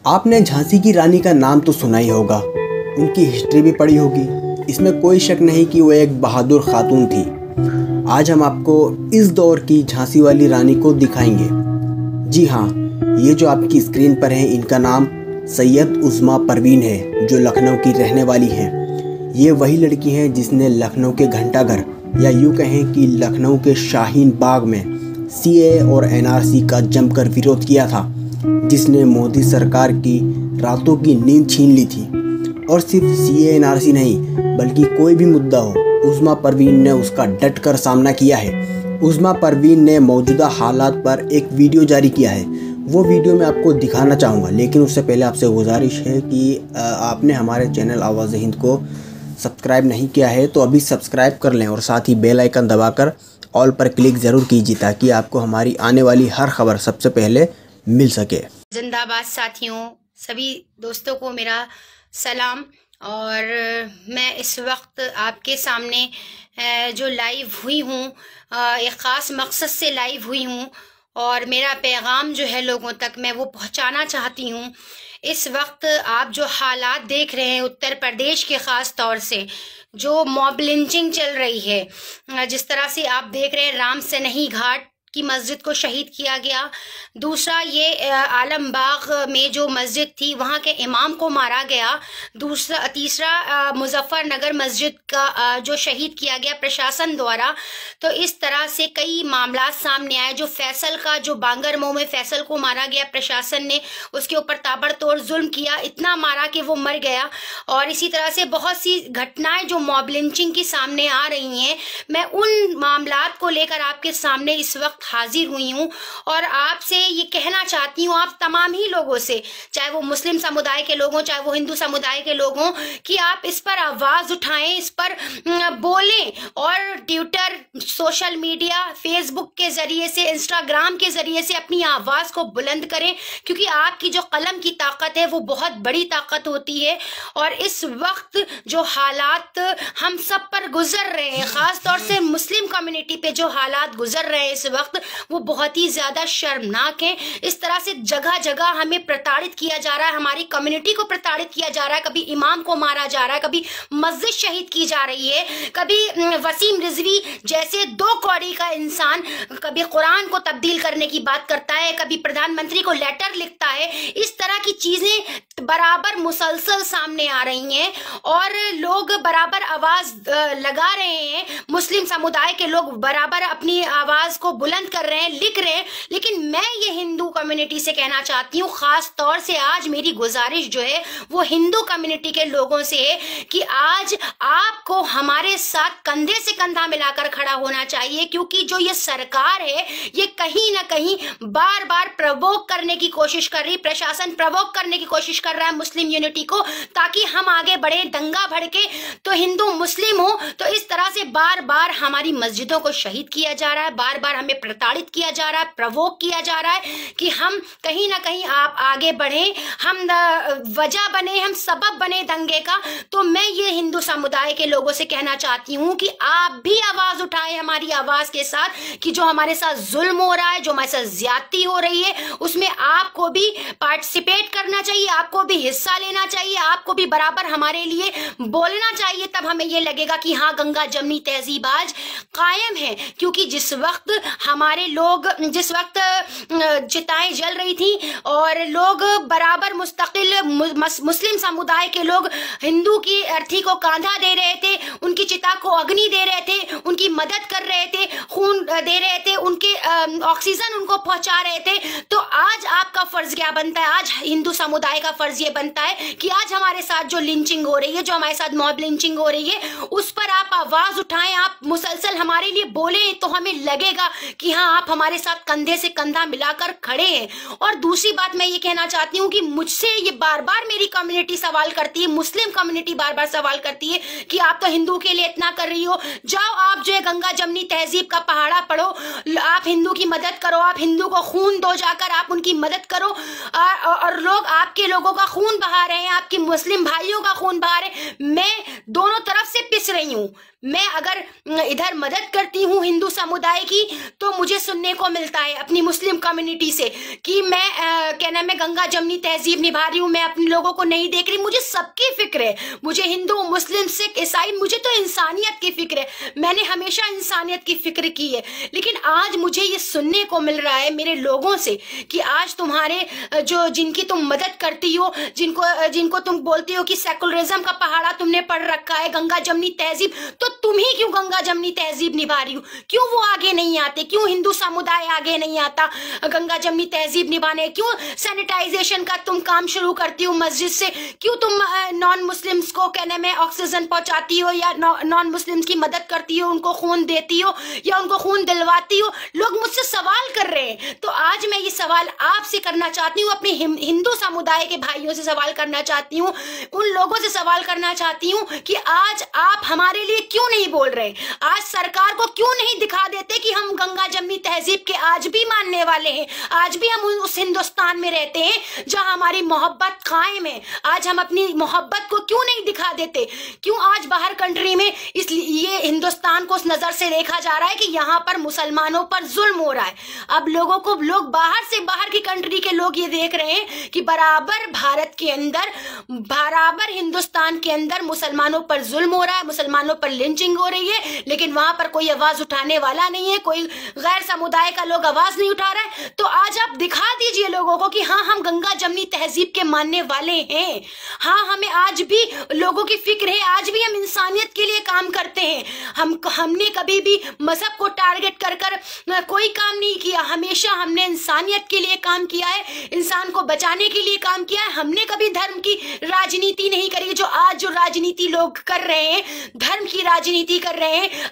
आपने झांसी की रानी का नाम तो सुना ही होगा, उनकी हिस्ट्री भी पढ़ी होगी। इसमें कोई शक नहीं कि वो एक बहादुर खातून थी। आज हम आपको इस दौर की झांसी वाली रानी को दिखाएंगे। जी हाँ, ये जो आपकी स्क्रीन पर है, इनका नाम सैयद उज़्मा परवीन है, जो लखनऊ की रहने वाली हैं। ये वही लड़की हैं जिसने लखनऊ के घंटाघर या यूँ कहें कि लखनऊ के शाहीन बाग में CAA और NRC का जमकर विरोध किया था, जिसने मोदी सरकार की रातों की नींद छीन ली थी। और सिर्फ CAA NRC नहीं, बल्कि कोई भी मुद्दा हो, उज़्मा परवीन ने उसका डट कर सामना किया है। उज़्मा परवीन ने मौजूदा हालात पर एक वीडियो जारी किया है। वो वीडियो मैं आपको दिखाना चाहूँगा, लेकिन उससे पहले आपसे गुजारिश है कि आपने हमारे चैनल आवाज़ हिंद को सब्सक्राइब नहीं किया है तो अभी सब्सक्राइब कर लें और साथ ही बेल आइकन दबाकर ऑल पर क्लिक ज़रूर कीजिए, ताकि आपको हमारी आने वाली हर खबर सबसे पहले मिल सके। जिंदाबाद साथियों, सभी दोस्तों को मेरा सलाम। और मैं इस वक्त आपके सामने जो लाइव हुई हूँ, एक ख़ास मकसद से लाइव हुई हूँ और मेरा पैगाम जो है लोगों तक मैं वो पहुँचाना चाहती हूँ। इस वक्त आप जो हालात देख रहे हैं उत्तर प्रदेश के ख़ास तौर से, जो मॉब लिंचिंग चल रही है, जिस तरह से आप देख रहे हैं राम सनही घाट की मस्जिद को शहीद किया गया। दूसरा, ये आलमबाग में जो मस्जिद थी वहाँ के इमाम को मारा गया। तीसरा मुजफ्फरनगर मस्जिद का जो शहीद किया गया प्रशासन द्वारा। तो इस तरह से कई मामला सामने आए। जो फैसल का, जो बांगरमऊ में फैसल को मारा गया, प्रशासन ने उसके ऊपर ताबड़तोड़ जुल्म किया, इतना मारा कि वो मर गया। और इसी तरह से बहुत सी घटनाएं जो मॉब लिंचिंग की सामने आ रही हैं, मैं उन मामलात को लेकर आपके सामने इस वक्त हाजिर हुई हूँ और आपसे ये कहना चाहती हूँ, आप तमाम ही लोगों से, चाहे वो मुस्लिम समुदाय के लोग हों, चाहे वो हिंदू समुदाय के लोग हों, कि आप इस पर आवाज उठाएं, इस पर बोलें और ट्विटर, सोशल मीडिया, फेसबुक के जरिए से, इंस्टाग्राम के जरिए से अपनी आवाज को बुलंद करें, क्योंकि आपकी जो कलम की ताकत है वो बहुत बड़ी ताकत होती है। और इस वक्त जो हालात हम सब पर गुजर रहे हैं, खास तौर से मुस्लिम कम्युनिटी पे जो हालात गुजर रहे हैं इस वक्त, वो बहुत ही ज्यादा शर्मनाक है। इस तरह से जगह जगह हमें प्रताड़ित किया जा रहा है, हमारी कम्युनिटी को प्रताड़ित किया जा रहा है। कभी इमाम को मारा जा रहा है, कभी मस्जिद शहीद की जा रही है, कभी वसीम रिजवी जैसे 2 कौड़ी का इंसान कभी कुरान को तब्दील करने की बात करता है, कभी प्रधानमंत्री को लेटर लिखता है। इस तरह की चीजें बराबर मुसलसल सामने आ रही हैं और लोग बराबर आवाज लगा रहे हैं। मुस्लिम समुदाय के लोग बराबर अपनी आवाज को बुलंद कर रहे हैं, लिख रहे हैं। लेकिन मैं ये हिंदू कम्युनिटी से कहना चाहती हूँ, खास तौर से आज मेरी गुजारिश जो है वो हिंदू कम्युनिटी के लोगों से है कि आज आपको हमारे साथ कंधे से कंधा मिलाकर खड़ा होना चाहिए, क्योंकि जो ये सरकार है ये कहीं ना कहीं बार बार प्रवोक करने की कोशिश कर रही, प्रशासन प्रवोक करने की कोशिश कर रहा है मुस्लिम यूनिटी को, ताकि हम आगे बढ़े, दंगा भड़के तो हिंदू मुस्लिम हो। तो इस तरह से बार बार हमारी मस्जिदों को शहीद किया जा रहा है, बार बार हमें प्रताड़ित किया जा रहा है, प्रवोक किया जा रहा है कि हम कहीं ना कहीं आप आगे बढ़ें, हम वजह बने, हम सबब बने दंगे का। तो मैं ये हिंदू समुदाय के लोगों से कहना चाहती हूँ कि आप भी आवाज उठाएं हमारी आवाज के साथ, कि जो हमारे साथ जुल्म हो रहा है, जो हमारे साथ ज्यादती हो रही है, उसमें आपको भी पार्टिसिपेट करना चाहिए, आपको भी हिस्सा लेना चाहिए, आपको भी बराबर हमारे लिए बोलना चाहिए। तब हमें ये लगेगा कि हाँ, गंगा जमनी तहजीब आज कायम है। क्योंकि जिस वक्त हमारे लोग, जिस वक्त चिताएं जल रही थी और लोग बराबर मुस्तकिल मुस्लिम समुदाय के लोग हिंदू की अर्थी को कांधा दे रहे थे, उनकी चिता को अग्नि दे रहे थे, उनकी मदद कर रहे थे, खून दे रहे थे, उनके ऑक्सीजन उनको पहुंचा रहे थे, तो आज आपका फर्ज क्या बनता है, आज हिंदू समुदाय का फर्ज ये बनता है कि आज हमारे साथ जो लिंचिंग हो रही है, जो हमारे साथ मॉब लिंचिंग हो रही है, उस पर आप आवाज उठाएं, आप मुसलसल हमारे लिए बोले, तो हमें लगेगा कि हाँ, आप हमारे साथ कंधे से कंधा मिलाकर खड़े हैं। और दूसरी बात मैं ये कहना चाहती हूँ कि मुझसे ये बार बार मेरी कम्युनिटी सवाल करती है, मुस्लिम कम्युनिटी बार बार सवाल करती है कि आप तो हिंदू के लिए इतना कर रही हो, जाओ आप जो है गंगा जमनी तहजीब का पहाड़ा पढ़ो, आप हिंदू की मदद करो, आप हिंदू को खून दो, जाकर आप उनकी मदद करो। और लोग आपके लोगों का खून बहा रहे हैं, आपके मुस्लिम भाइयों का खून बहा रहे हैं। मैं दोनों तरफ से पिस रही हूँ, मैं अगर इधर मदद करती हूँ हिंदू समुदाय की तो मुझे सुनने को मिलता है अपनी मुस्लिम कम्युनिटी से कि मैं क्या नाम है गंगा जमनी तहजीब निभा रही हूँ, मैं अपने लोगों को नहीं देख रही। मुझे सबकी फिक्र है, मुझे हिंदू मुस्लिम सिख ईसाई, मुझे तो इंसानियत की फिक्र है। मैंने हमेशा इंसानियत की फिक्र की है। लेकिन आज मुझे ये सुनने को मिल रहा है मेरे लोगों से कि आज तुम्हारे जो जिनकी तुम मदद करती हो, जिनको तुम बोलती हो कि सेकुलरिज्म का पहाड़ा तुमने पढ़ रखा है, गंगा जमनी तहजीब, तो तुम ही क्यों गंगा जमनी तहजीब निभा रही हो? क्यों वो आगे नहीं आते? क्यों हिंदू समुदाय आगे नहीं आता गंगा जमनी तहजीब निभाने? क्यों सैनिटाइजेशन का तुम काम शुरू करती हो मस्जिद से? क्यों तुम नॉन मुस्लिम्स को कहने में ऑक्सीजन पहुंचाती हो या नॉन मुस्लिम्स की मदद करती हो, उनको खून देती हो या उनको खून दिलवाती हो? लोग मुझसे सवाल कर रहे हैं, तो आज मैं ये सवाल आपसे करना चाहती हूँ, अपने हिंदू समुदाय के भाइयों से सवाल करना चाहती हूँ, उन लोगों से सवाल करना चाहती हूँ कि आज आप हमारे लिए क्यों नहीं बोल रहे? आज सरकार को क्यों नहीं दिखा देते कि हम गंगा जमनी तहजीब के आज भी मानने वाले हैं, आज भी हम उस हिंदुस्तान में रहते हैं जहां हमारी मोहब्बत कायम है। आज हम अपनी मोहब्बत को क्यों नहीं दिखा देते? क्यों आज बाहर कंट्री में इसलिए हिंदुस्तान को उस नजर से देखा जा रहा है कि यहाँ पर मुसलमानों पर जुल्म हो रहा है? अब लोग बाहर से, बाहर की कंट्री के लोग ये देख रहे हैं कि बराबर भारत के अंदर, बराबर हिंदुस्तान के अंदर मुसलमानों पर जुल्म हो रहा है, मुसलमानों पर लिंचिंग हो रही है, लेकिन वहां पर कोई आवाज उठाने वाला नहीं है, कोई गैर समुदाय का लोग आवाज नहीं उठा रहा है। तो आज आप दिखा दीजिए लोगों को कि हाँ, हम गंगा जमनी तहजीब के मानने वाले हैं, हाँ, हमें आज भी लोगों की फिक्र है, आज भी हम इंसानियत के लिए काम करते हैं। हमने कभी भी मजहब को टारगेट कर कोई काम नहीं किया, हमेशा हमने इंसानियत के लिए काम किया है, इंसान को बचाने के लिए काम किया है। हमने कभी धर्म की राजनीति नहीं करी, जो आज जो राजनीति लोग कर रहे हैं, धर्म की राजनीति कर रहे हैं।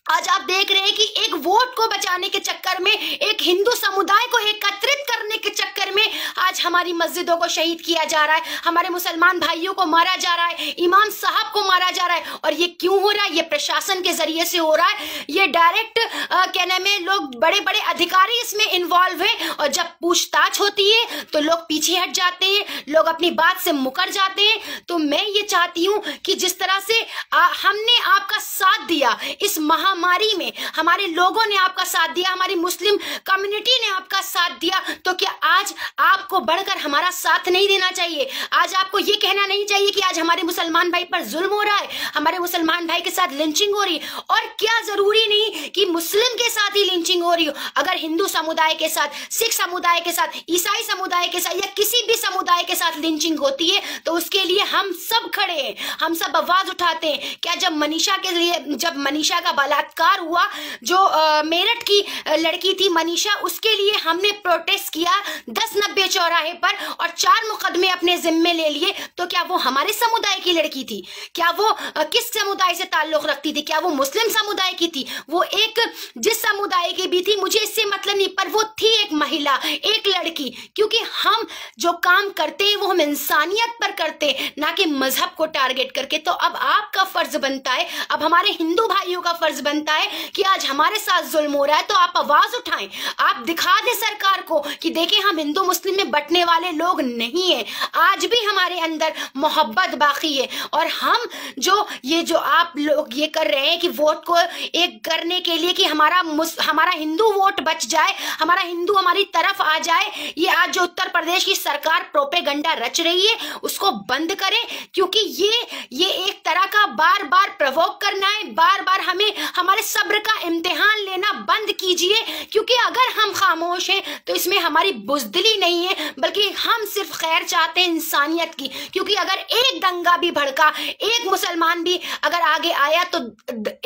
आज आप देख रहे हैं कि एक वोट को बचाने के चक्कर में, एक हिंदू समुदाय को एकत्रित करने के चक्कर में आज हमारी मस्जिदों को शहीद किया जा रहा है, हमारे मुसलमान भाइयों को मारा जा रहा है, इमाम साहब को मारा जा रहा है। और ये क्यों हो रहा है? ये प्रशासन के जरिए से हो रहा है। ये डायरेक्ट कहने में लोग, बड़े बड़े अधिकारी इसमें इन्वॉल्व है, और जब पूछताछ होती है तो लोग पीछे हट जाते हैं, लोग अपनी बात से मुकर जाते हैं। तो मैं ये चाहती हूँ कि जिस तरह से हमने आपका साथ दिया इस महामारी में, हमारे लोगों ने आपका साथ दिया, हमारी मुस्लिम कम्युनिटी ने आपका साथ दिया, तो क्या आज आपको बढ़कर हमारा साथ नहीं देना चाहिए? आज आपको ये कहना नहीं चाहिए कि आज हमारे मुसलमान भाई पर जुल्म हो रहा है, हमारे मुसलमान भाई के साथ लिंचिंग हो रही है? और क्या जरूरी नहीं कि मुस्लिम के साथ ही लिंचिंग हो रही हो? अगर हिंदू समुदाय के साथ, सिख समुदाय के साथ, ईसाई समुदाय के साथ या किसी भी समुदाय के साथ लिंचिंग होती है तो उसके लिए हम सब खड़े हैं, हम सब आवाज उठाते हैं। क्या जब मनीषा का बलात्कार हुआ, जो मेरठ की लड़की थी मनीषा, उसके लिए हमने प्रोटेस्ट किया 10-90 चौराहे पर और 4 मुकदमे अपने जिम्मे ले लिए, तो क्या वो हमारे समुदाय की लड़की थी? क्या वो किस समुदाय से ताल्लुक रखती थी? क्या वो मुस्लिम समुदाय की थी? वो एक जिस समुदाय की भी थी, मुझे इससे मतलब नहीं, पर वो थी एक महिला, एक लड़की। क्योंकि हम जो काम करते हैं वो हम इंसानियत पर करते हैं, ना कि मजहब को टारगेट करके। तो अब आपका फर्ज बनता है, अब हमारे हिंदू भाइयों का फर्ज बनता है कि आज हमारे साथ जुल्म हो रहा है तो आप आवाज उठाएं, आप दिखा दें सरकार को कि देखें हम हिंदू मुस्लिम में बंटने वाले लोग नहीं है, आज भी हमारे अंदर मोहब्बत बाकी है। और हम जो आप लोग ये कर रहे हैं कि वोट को एक करने के लिए कि हमारा हिंदू वोट बच जाए, हमारा हिंदू हमारी तरफ आ जाए, ये आज जो उत्तर प्रदेश की सरकार प्रोपेगंडा रच रही है उसको बंद करें। क्योंकि ये एक तरह का बार बार प्रवोक करना है, बार बार हमें हमारे सब्र का इम्तिहान लेना बंद कीजिए। क्योंकि अगर हम खामोश हैं तो इसमें हमारी बुज़दिली नहीं है, बल्कि हम सिर्फ खैर चाहते हैं इंसानियत की। क्योंकि अगर एक दंगा भी भड़का, एक मुसलमान भी अगर आगे आया तो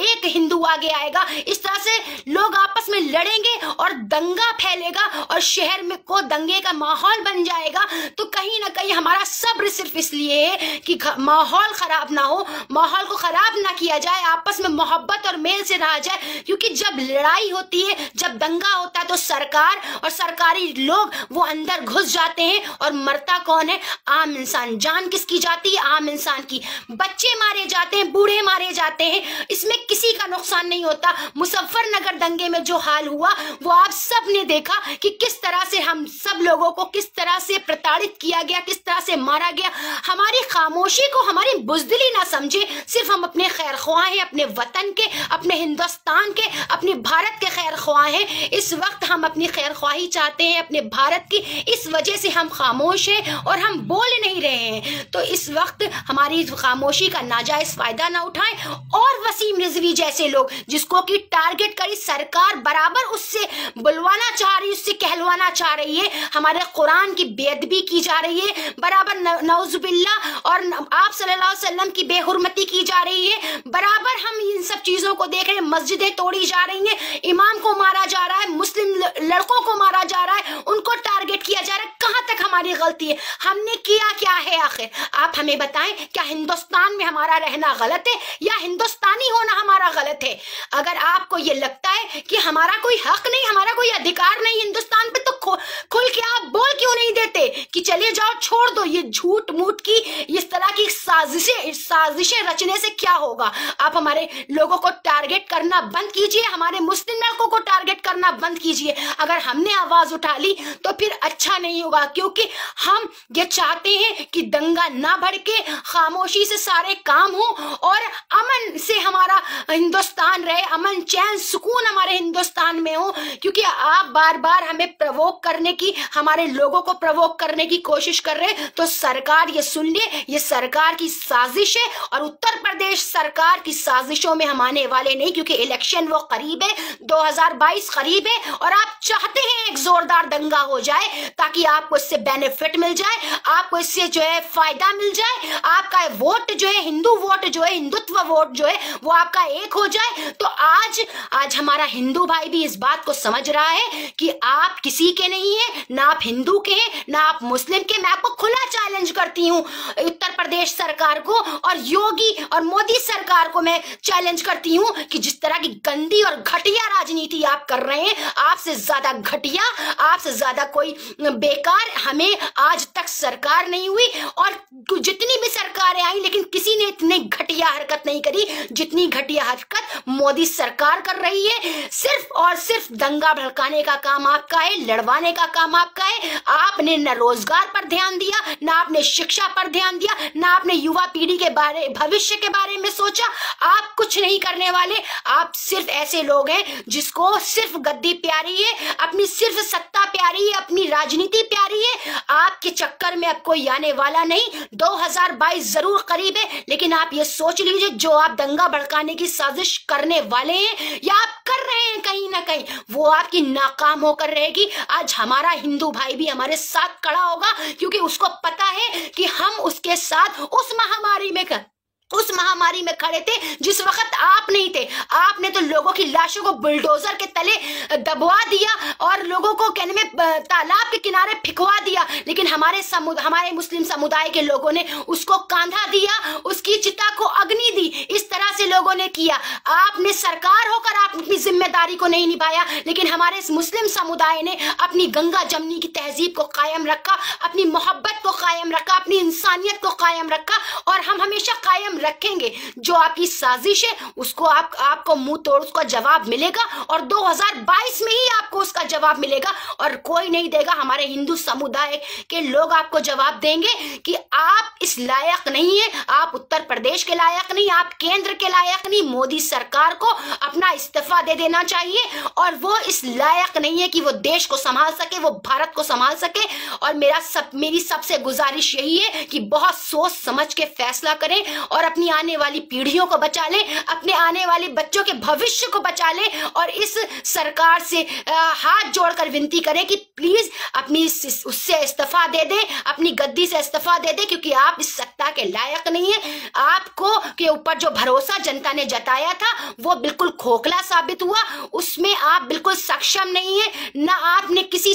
एक हिंदू आगे आएगा, इस तरह से लोग आपस में लड़ेंगे और दंगा फैलेगा और शहर में को दंगे का माहौल बन जाएगा। तो कहीं ना कहीं हमारा सब्र सिर्फ इसलिए है कि माहौल खराब ना हो, माहौल को खराब ना किया जाए, आपस आपस में मोहब्बत और मेल से रहा जाए, क्योंकि जब लड़ाई होती है, जब दंगा होता है, तो सरकार और सरकारी लोग वो अंदर घुस जाते हैं और मरता कौन है? आम इंसान। जान किसकी जाती है? आम इंसान की। बच्चे मारे जाते हैं, बूढ़े मारे जाते हैं, इसमें किसी का नुकसान नहीं होता। मुजफ्फरनगर दंगे में जो हाल हुआ वो आप सब ने देखा कि किस तरह से हम सब लोगों को किस तरह से प्रताड़ित किया गया, किस तरह से मारा गया। हमारी खामोशी को हमारी बुज़दिली ना समझे, सिर्फ हम अपने खैर ख्वाह हैं, अपने वतन के, अपने हिंदुस्तान के, अपने भारत के खैर ख्वाह हैं। इस वक्त हम अपनी खैर ख्वाही चाहते हैं अपने भारत की, इस वजह से हम खामोश हैं और हम बोल नहीं रहे हैं। तो इस वक्त हमारी खामोशी का नाजायज फायदा ना उठाएं। और वसीम रिजवी जैसे लोग जिसको कि टारगेट करी सरकार बराबर उससे बुलवाना चाह रही, उससे कहलवाना चाह रही है, हमारे कुरान की बेअदबी की जा रही है बराबर, नौजुबिल्ला, और आप सल्लल्लाहु अलैहि वसल्लम की बेहुरमती की जा रही है बराबर। हम इन सब चीजों को देख रहे हैं, मस्जिदें तोड़ी जा रही हैं, इमाम को मारा जा रहा है, मुस्लिम लड़कों को मारा जा रहा है, उनको टारगेट किया जा रहा है। कहां तक हमारी गलती है? हमने किया क्या है आखिर? आप हमें बताएं, क्या हिंदुस्तान में हमारा रहना गलत है या हिंदुस्तानी होना हमारा गलत है? अगर आपको ये लगता है कि हमारा कोई हक नहीं, हमारा कोई अधिकार नहीं हिंदुस्तान पे, तो खुल के आप बोल क्यों नहीं देते कि चले जाओ, छोड़ दो ये झूठ मूठ की, इस तरह की साजिशें रचने से क्या होगा? आप हमारे लोगों को टारगेट करना बंद कीजिए, हमारे मुस्लिम लड़कों को टारगेट करना बंद कीजिए। अगर हमने आवाज उठा ली तो फिर अच्छा नहीं होगा, क्योंकि हम ये चाहते हैं कि दंगा ना भड़के, खामोशी से सारे काम हो और अमन से हमारा हिंदुस्तान रहे, अमन चैन सुकून हमारे हिंदुस्तान में हो। क्योंकि आप बार बार हमें प्रवोक करने की, हमारे लोगों को प्रवोक करने की कोशिश कर रहे हैं, तो सरकार ये सुन ले, ये सरकार की साजिश है और उत्तर प्रदेश सरकार की साजिशों में हम आने वाले नहीं, क्योंकि इलेक्शन वो करीब है, 2022 करीब है और आप चाहते हैं एक जोरदार दंगा हो जाए ताकि आपको इससे बेनिफिट मिल जाए, आपको इससे जो है फायदा मिल जाए, आपका वोट जो है, हिंदू वोट जो है, हिंदुत्व वोट जो है, वो आपका एक हो जाए। तो आज हमारा हिंदू भाई भी इस बात को समझ रहा है कि आप किसी के नहीं है, ना आप हिंदू के हैं, ना आप मुस्लिम के। मैं आपको खुला चैलेंज करती हूँ उत्तर प्रदेश सरकार को और योगी और मोदी सरकार को, मैं चैलेंज करती हूँ कि जिस तरह की गंदी और घटिया राजनीति आप कर रहे हैं, आपसे ज्यादा घटिया, आपसे ज्यादा कोई बेकार हमें आज तक सरकार नहीं हुई। और जितनी भी सरकारें आई, लेकिन किसी ने इतनी घटिया हरकत नहीं करी जितनी घटिया हरकत मोदी सरकार कर रही है। सिर्फ और सिर्फ दंगा भड़काने का काम आपका है, लड़वाने का काम आपका है। आपने न रोजगार पर ध्यान दिया, ना आपने शिक्षा पर ध्यान दिया, ना आपने युवा पीढ़ी के बारे, भविष्य के बारे में सोचा। आप कुछ नहीं करने वाले। आप सिर्फ ऐसे लोग हैं जिसको सिर्फ गद्दी प्यारी है, अपनी सिर्फ सत्ता प्यारी है, अपनी राजनीति प्यारी है। आपके चक्कर में अब कोई आने वाला नहीं। 2022 जरूर करीब है, लेकिन आप ये सोच लीजिए, जो आप दंगा भड़काने की साजिश करने वाले हैं या आप कर रहे हैं कहीं ना कहीं, वो आपकी नाकाम होकर रहेगी। आज हमारा हिंदू भाई भी हमारे साथ खड़ा होगा, क्योंकि उसको पता है कि हम उसके साथ उस महामारी में खड़े थे जिस वक्त आप नहीं थे। आपने तो लोगों की लाशों को बुलडोजर के तले दबवा दिया और लोगों को कहने में तालाब के किनारे फिकवा दिया, लेकिन हमारे मुस्लिम समुदाय के लोगों ने उसको कांधा दिया, उसकी चिता को अग्नि दी। इस तरह से लोगों ने किया। आपने सरकार होकर आप अपनी जिम्मेदारी को नहीं निभाया, लेकिन हमारे मुस्लिम समुदाय ने अपनी गंगा जमनी की तहजीब को कायम रखा, अपनी मोहब्बत को कायम रखा, अपनी इंसानियत को कायम रखा, और हम हमेशा कायम रखेंगे। जो आपकी साजिश है उसको आपको मुंह तोड़ उसका जवाब मिलेगा, और 2022 में ही आपको उसका जवाब मिलेगा, और कोई नहीं देगा। हमारे हिंदू समुदाय के लोग आपको जवाब देंगे कि आप इस लायक नहीं है, आप उत्तर प्रदेश के लायक नहीं, आप केंद्र के लायक नहीं। मोदी सरकार को अपना इस्तीफा दे देना चाहिए, और वो इस लायक नहीं है कि वो देश को संभाल सके, वो भारत को संभाल सके। और मेरी सबसे गुजारिश यही है कि बहुत सोच समझ के फैसला करें और अपनी आने वाली पीढ़ियों को बचा लें, अपने आने वाले बच्चों के भविष्य को बचा लें, और इस सरकार से हाथ जोड़कर विनती करें कि प्लीज अपनी उससे इस्तीफा दे दें, अपनी गद्दी से इस्तीफा दे दें, क्योंकि आप इस सत्ता के लायक नहीं है। आपको के ऊपर जो भरोसा जनता ने जताया था वो बिल्कुल खोखला साबित हुआ, उसमें आप बिल्कुल सक्षम नहीं है। ना आपने किसी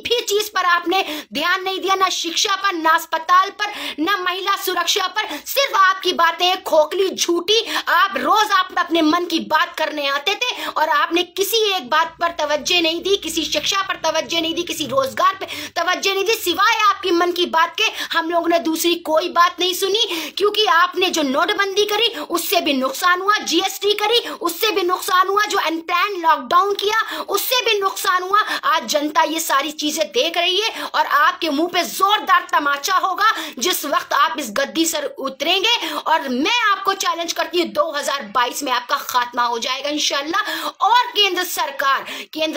भी चीज पर आपने ध्यान नहीं दिया, ना शिक्षा पर, ना अस्पताल पर, ना महिला सुरक्षा पर। सिर्फ आपकी बातें खोखली झूठी। आप रोज आप अपने मन की बात करने आते थे और आपने किसी एक बात पर तवज्जो नहीं दी, किसी शिक्षा पर तवज्जो नहीं दी, किसी रोजगार पे तवज्जो नहीं दी। सिवाय आपकी मन की बात के हम लोगों ने दूसरी कोई बात नहीं सुनी, क्योंकि आपने जो नोटबंदी करी उससे भी नुकसान हुआ, जीएसटी करी उससे भी नुकसान हुआ, जो अनप्लान लॉकडाउन किया उससे भी नुकसान हुआ। आज जनता ये सारी चीजें देख रही है और आपके मुंह पे जोरदार तमाचा होगा जिस वक्त आप इस गद्दी से उतरेंगे। और मैं आपको चैलेंज करती हूँ 2022 में आपका खात्मा हो जाएगा इंशाल्लाह। और केंद्र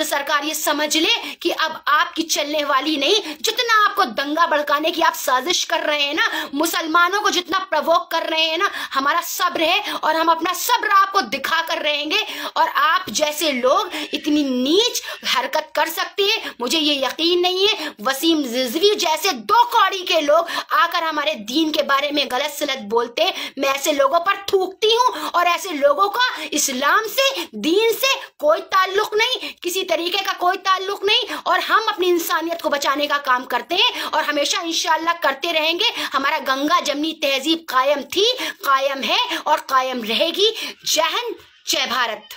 सरकार ये समझ ले कि अब आपकी चलने वाली नहीं। जितना आपको दंगा भड़काने की आप साजिश कर रहे हैं ना, मुसलमानों को जितना प्रवोक कर रहे हैं ना, हमारा सब्र है और हम अपना सब्र आपको दिखा कर रहेंगे। और आप जैसे लोग इतनी नीच हरकत कर सकते हैं मुझे ये यकीन नहीं है। वसीम रिजवी जैसे दो कौड़ी के लोग आकर हमारे दीन के बारे में गलत सलत बोलते हैं, मैं ऐसे लोगों पर थूकती हूँ। और ऐसे लोगों का इस्लाम से, दीन से कोई ताल्लुक नहीं, किसी तरीके का कोई ताल्लुक नहीं। और हम अपनी इंसानियत को बचाने का काम करते हैं और हमेशा इंशाल्लाह करते रहेंगे। हमारा गंगा जमनी तहजीब कायम थी, कायम है और कायम रहेगी। जय हिंद, जय भारत।